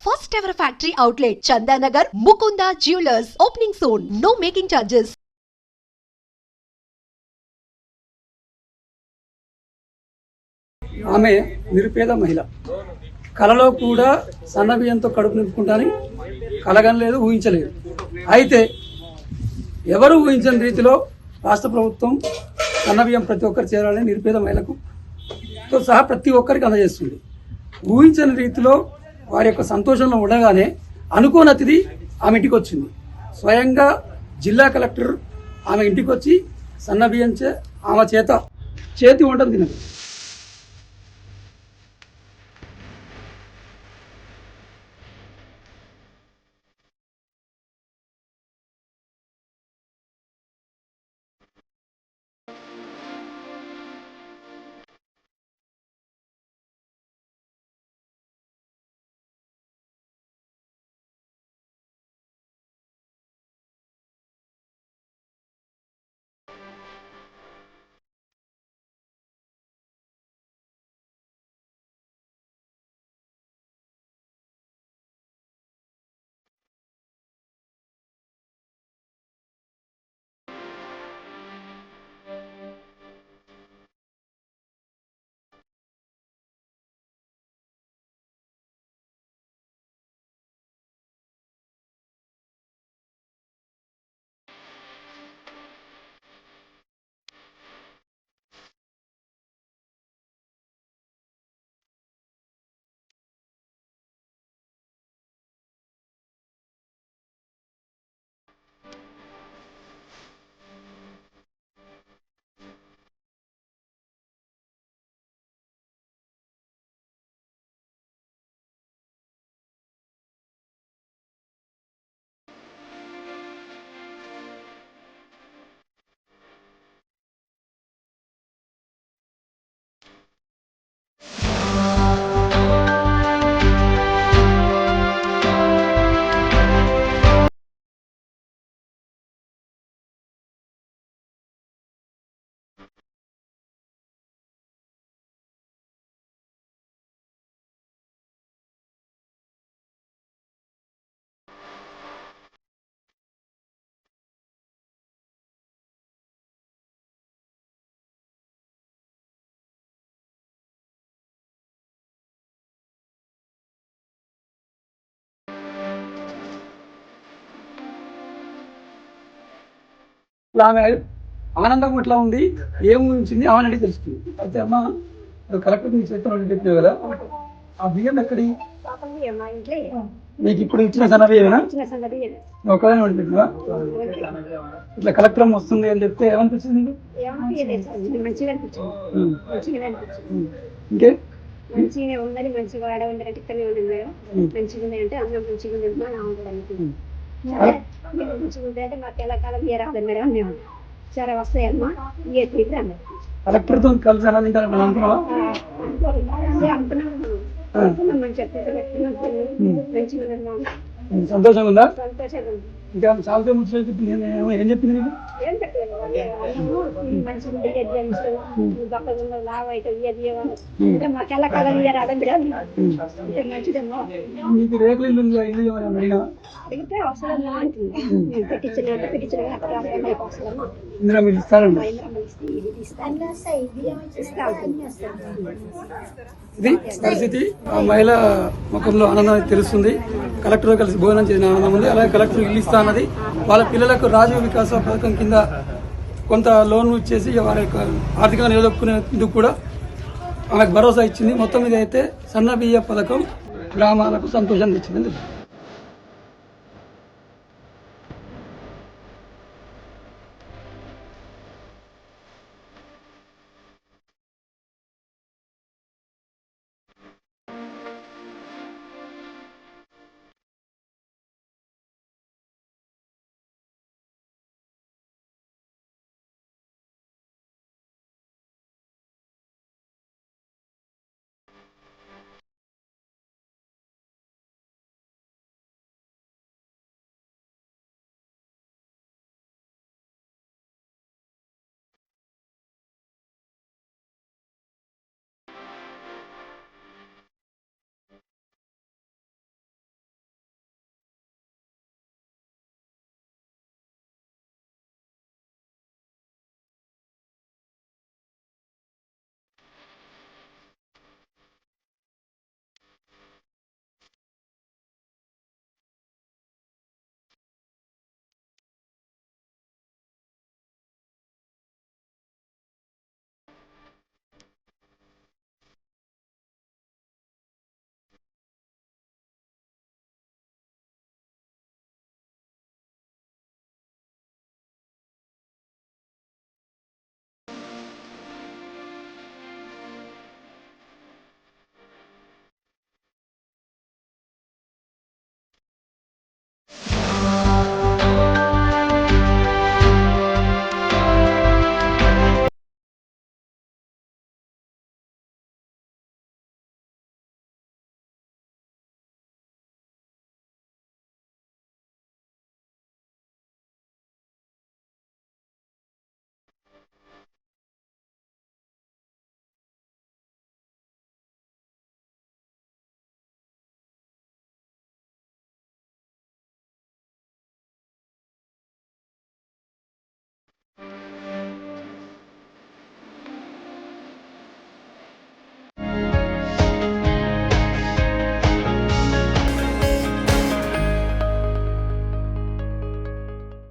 First ever factory outlet, Chandanagar, Mukunda Jewelers, opening soon. No making charges. ఆమె నిరుపేద మహిళ. కలలో కూడా సన్నబియ్యంతో కడుపు నింపుకుంటానని కలగనలేదు, ఊహించలేదు. అయితే ఎవరు ఊహించని రీతిలో రాష్ట్ర ప్రభుత్వం సన్నబియ్యం ప్రతి ఒక్కరు చేరాలని నిరుపేద మహిళకు తో సహా ప్రతి ఒక్కరికి అందజేస్తుంది. ఊహించని రీతిలో వారి యొక్క సంతోషంలో ఉండగానే అనుకోని అతిథి ఆమె ఇంటికి వచ్చింది. స్వయంగా జిల్లా కలెక్టర్ ఆమె ఇంటికి వచ్చి సన్నబియ్యం ఆమె చేతి వంటలు తినదు. ఆమె ఆనందం ఎట్లా ఉంది, ఏం ఊహించింది ఆమె తెలుస్తుంది. అయితే అమ్మ కలెక్టర్ నీ చేతులు చెప్పినావు కదా, ఆ బియ్యం ఎక్కడి నీకు ఇప్పుడు ఇచ్చిన సన్నబియ్యమేనా? ఒకవేళ పెట్టినా ఇట్లా కలెక్టర్ వస్తుంది అని చెప్తే ఏమనిపించింది? ఇంకే మంచిగానే ఉందని, మంచిగా వాడవండి ఇక్కడనే ఉంది మేడం, మంచిగా ఉంది అంటే అందరూ మంచిగా ఉంది మంచిగా ఉంది అంటే మాకు ఎలా కాలం ఏ రాదు మేడం, మేము సరే వస్తాయమ్మా ఏ తీరు అన్నారు. కలెక్టర్తో కలిసి అనుకున్నావా? అనుకున్నాం మంచిగా సంతోషంగా ఉందా? సంతోషంగా ఉంది. ఇంకా చాలా ముచ్చట ఏం చెప్పింది నీకు? మంచిగా ఎగ్జామ్స్ బక్కగా లావు అవుతుంది, మాకు ఎలా కాలం ఏ రాదు మేడం, మంచిదమ్మా. మీకు రేకులు ఇల్లు అడిగినా అడిగితే అవసరమా అంటుంది. పెట్టించిన ఇందులో మీరు ఇస్తారండి. ఇది పరిస్థితి. ఆ మహిళ ముఖంలో ఆనందం తెలుస్తుంది. కలెక్టర్ కలిసి భోజనం చేసిన ఆనందం ఉంది. అలాగే కలెక్టర్ ఇల్లు ఇస్తా అన్నది. వాళ్ళ పిల్లలకు రాజీవ్ వికాస పథకం కింద కొంత లోన్ ఇచ్చేసి వారి యొక్క ఆర్థికంగా నిలదొక్కునేందుకు కూడా ఆమెకు భరోసా ఇచ్చింది. మొత్తం మీద అయితే సన్న బియ్య పథకం గ్రామాలకు సంతోషాన్ని ఇచ్చింది.